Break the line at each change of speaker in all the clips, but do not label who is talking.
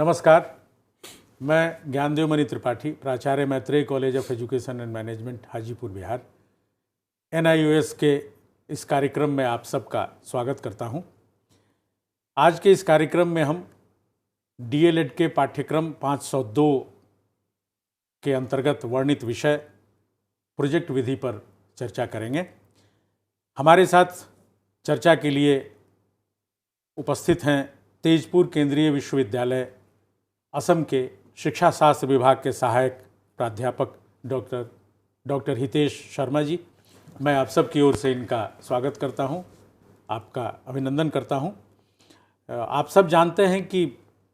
नमस्कार, मैं ज्ञानदेव मणि त्रिपाठी, प्राचार्य Maitreya college of education and management, Hajipur, Bihar, NIOS के इस कार्यक्रम में आप सबका स्वागत करता हूं। आज के इस कार्यक्रम में हम DLED के पाठ्यक्रम 502 के अंतर्गत वर्णित विषय प्रोजेक्ट विधि पर चर्चा करेंगे। हमारे साथ चर्चा के लिए उपस्थित हैं तेजपुर केंद्रीय विश्वविद्यालय असम के शिक्षा शास्त्र विभाग के सहायक प्राध्यापक डॉक्टर हितेश शर्मा जी। मैं आप सब की ओर से इनका स्वागत करता हूं, आपका अभिनंदन करता हूं। आप सब जानते हैं कि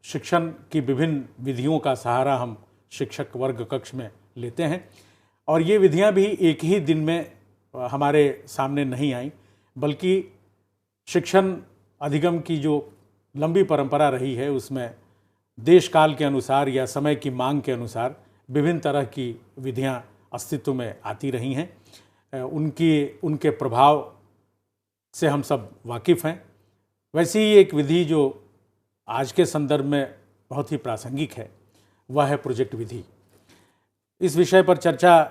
शिक्षण की विभिन्न विधियों का सहारा हम शिक्षक वर्ग कक्ष में लेते हैं और ये विधियां भी एक ही दिन में हमारे सामने नहीं आई, बल्कि शिक्षण अधिगम की जो लंबी परंपरा रही है उसमें देश काल के अनुसार या समय की मांग के अनुसार विभिन्न तरह की विधियां अस्तित्व में आती रही हैं। उनके प्रभाव से हम सब वाकिफ़ हैं। वैसी ही एक विधि जो आज के संदर्भ में बहुत ही प्रासंगिक है वह है प्रोजेक्ट विधि। इस विषय पर चर्चा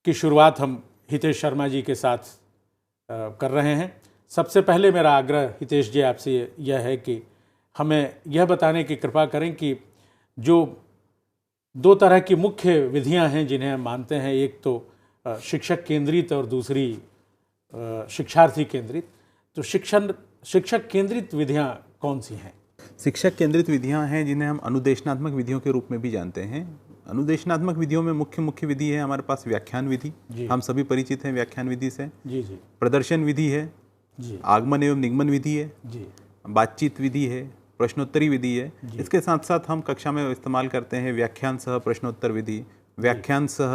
की शुरुआत हम हितेश शर्मा जी के साथ कर रहे हैं। सबसे पहले मेरा आग्रह हितेश जी आपसे यह है कि हमें यह बताने की कृपा करें कि जो दो तरह की मुख्य विधियां हैं जिन्हें हम मानते हैं, एक तो शिक्षक केंद्रित और दूसरी शिक्षार्थी केंद्रित, तो शिक्षक केंद्रित विधियां कौन सी हैं?
शिक्षक केंद्रित विधियां हैं जिन्हें हम अनुदेशनात्मक विधियों के रूप में भी जानते हैं। अनुदेशनात्मक विधियों में मुख्य विधि है हमारे पास व्याख्यान विधि, हम सभी परिचित हैं व्याख्यान विधि से।
जी।
प्रदर्शन विधि है
जी।
आगमन एवं निगमन विधि है
जी।
बातचीत विधि है, प्रश्नोत्तरी विधि है। इसके साथ साथ हम कक्षा में इस्तेमाल करते हैं व्याख्यान सह प्रश्नोत्तर विधि, व्याख्यान सह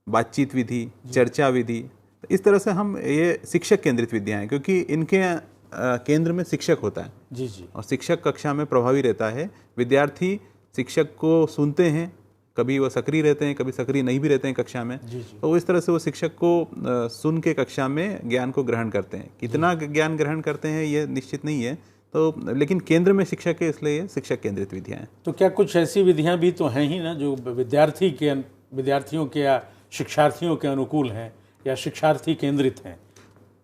बातचीत विधि, चर्चा विधि। इस तरह से हम ये शिक्षक केंद्रित विधियां हैं क्योंकि इनके केंद्र में शिक्षक होता है।
जी जी।
और शिक्षक कक्षा में प्रभावी रहता है। विद्यार्थी शिक्षक को सुनते हैं, कभी वो सक्रिय रहते हैं, कभी सक्रिय नहीं भी रहते हैं कक्षा में। तो इस तरह से वो शिक्षक को सुन के कक्षा में ज्ञान को ग्रहण करते हैं। कितना ज्ञान ग्रहण करते हैं ये निश्चित नहीं है, तो लेकिन केंद्र में शिक्षक है, इसलिए शिक्षक केंद्रित विधियां हैं।
तो क्या कुछ ऐसी विधियां भी तो हैं ही ना जो विद्यार्थियों के या शिक्षार्थियों के अनुकूल हैं या शिक्षार्थी केंद्रित हैं?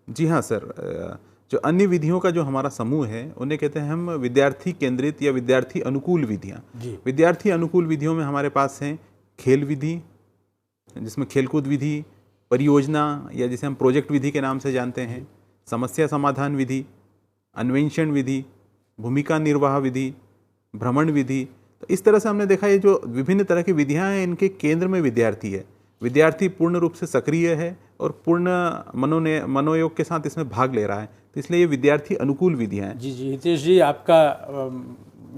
जी हाँ सर, जो अन्य विधियों का जो हमारा समूह है उन्हें कहते हैं हम विद्यार्थी केंद्रित या विद्यार्थी अनुकूल विधियाँ। विद्यार्थी अनुकूल विधियों में हमारे पास हैं खेल विधि, जिसमें खेलकूद विधि, परियोजना या जिसे हम प्रोजेक्ट विधि के नाम से जानते हैं, समस्या समाधान विधि, अन्वेषण विधि, भूमिका निर्वाह विधि, भ्रमण विधि। तो इस तरह से हमने देखा ये जो विभिन्न तरह की विधियाँ हैं इनके केंद्र में विद्यार्थी है। विद्यार्थी पूर्ण रूप से सक्रिय है और पूर्ण मनोयोग के साथ इसमें भाग ले रहा है, तो इसलिए ये विद्यार्थी अनुकूल विधियां हैं।
जी जी। हितेश जी, आपका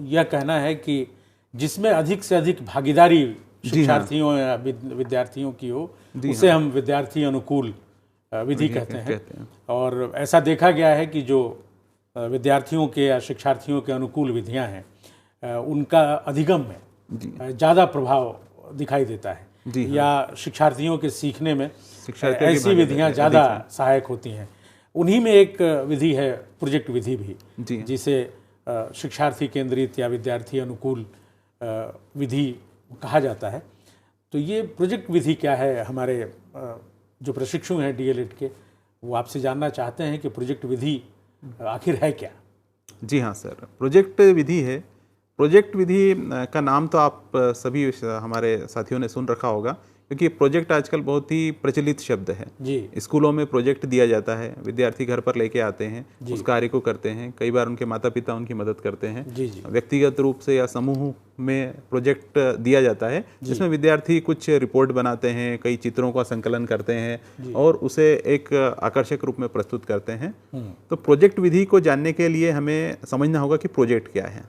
यह कहना है कि जिसमें अधिक से अधिक भागीदारी शिक्षार्थियों या विद्यार्थियों की हो उसे हम विद्यार्थी अनुकूल विधि कहते हैं। और ऐसा देखा गया है कि जो विद्यार्थियों के या शिक्षार्थियों के अनुकूल विधियां हैं उनका अधिगम में ज़्यादा प्रभाव दिखाई देता है या शिक्षार्थियों के सीखने में ऐसी विधियां ज़्यादा सहायक होती हैं। उन्हीं में एक विधि है प्रोजेक्ट विधि भी, जिसे शिक्षार्थी केंद्रित या विद्यार्थी अनुकूल विधि कहा जाता है। तो ये प्रोजेक्ट विधि क्या है? हमारे जो प्रशिक्षु हैं DLED के वो आपसे जानना चाहते हैं कि प्रोजेक्ट विधि आखिर है क्या?
जी हाँ सर, प्रोजेक्ट विधि है। प्रोजेक्ट विधि का नाम तो आप सभी हमारे साथियों ने सुन रखा होगा क्योंकि प्रोजेक्ट आजकल बहुत ही प्रचलित शब्द है
जी।
स्कूलों में प्रोजेक्ट दिया जाता है, विद्यार्थी घर पर लेके आते हैं, उस कार्य को करते हैं। कई बार उनके माता पिता उनकी मदद करते हैं।
जी जी।
व्यक्तिगत रूप से या समूह में प्रोजेक्ट दिया जाता है जिसमें विद्यार्थी कुछ रिपोर्ट बनाते हैं, कई चित्रों का संकलन करते हैं और उसे एक आकर्षक रूप में प्रस्तुत करते हैं। तो प्रोजेक्ट विधि को जानने के लिए हमें समझना होगा कि प्रोजेक्ट क्या है।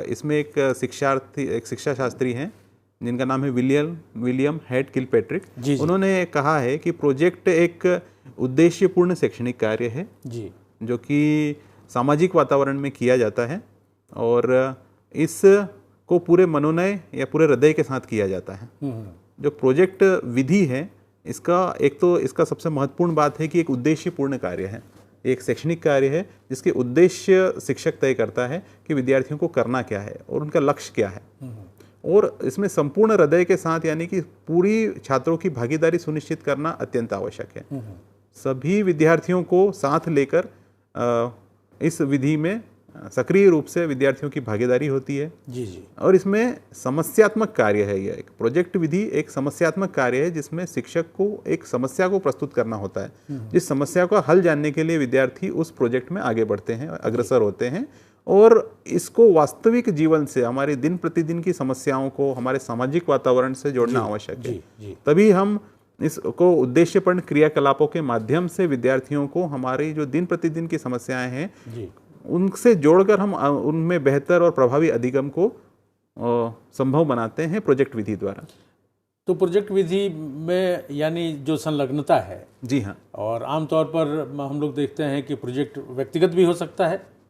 इसमें एक शिक्षा शास्त्री हैं जिनका नाम है विलियम हेड किलपैट्रिक। उन्होंने कहा है कि प्रोजेक्ट एक उद्देश्यपूर्ण शैक्षणिक कार्य है जो कि सामाजिक वातावरण में किया जाता है और इस को पूरे मनोनय या पूरे हृदय के साथ किया जाता है। जो प्रोजेक्ट विधि है इसका सबसे महत्वपूर्ण बात है कि एक उद्देश्यपूर्ण कार्य है। एक शैक्षणिक कार्य है जिसके उद्देश्य शिक्षक तय करता है कि विद्यार्थियों को करना क्या है और उनका लक्ष्य क्या है। और इसमें संपूर्ण हृदय के साथ यानी कि पूरी छात्रों की भागीदारी सुनिश्चित करना अत्यंत आवश्यक है। सभी विद्यार्थियों को साथ लेकर इस विधि में सक्रिय रूप से विद्यार्थियों की भागीदारी होती है।
जी जी।
और इसमें समस्यात्मक कार्य है। यह एक प्रोजेक्ट विधि एक समस्यात्मक कार्य है जिसमें शिक्षक को एक समस्या को प्रस्तुत करना होता है। जिस समस्या का हल जानने के लिए विद्यार्थी उस प्रोजेक्ट में आगे बढ़ते हैं, अग्रसर होते हैं और इसको वास्तविक जीवन से, हमारे दिन प्रतिदिन की समस्याओं को हमारे सामाजिक वातावरण से जोड़ना आवश्यक है। तभी हम इसको उद्देश्यपूर्ण क्रियाकलापों के माध्यम से विद्यार्थियों को हमारी जो दिन प्रतिदिन की समस्याएं हैं उनसे जोड़कर हम उनमें बेहतर और प्रभावी अधिगम को संभव बनाते हैं प्रोजेक्ट विधि द्वारा।
तो प्रोजेक्ट विधि में यानी जो संलग्नता है,
जी हाँ,
और आमतौर पर हम लोग देखते हैं कि प्रोजेक्ट व्यक्तिगत भी हो सकता है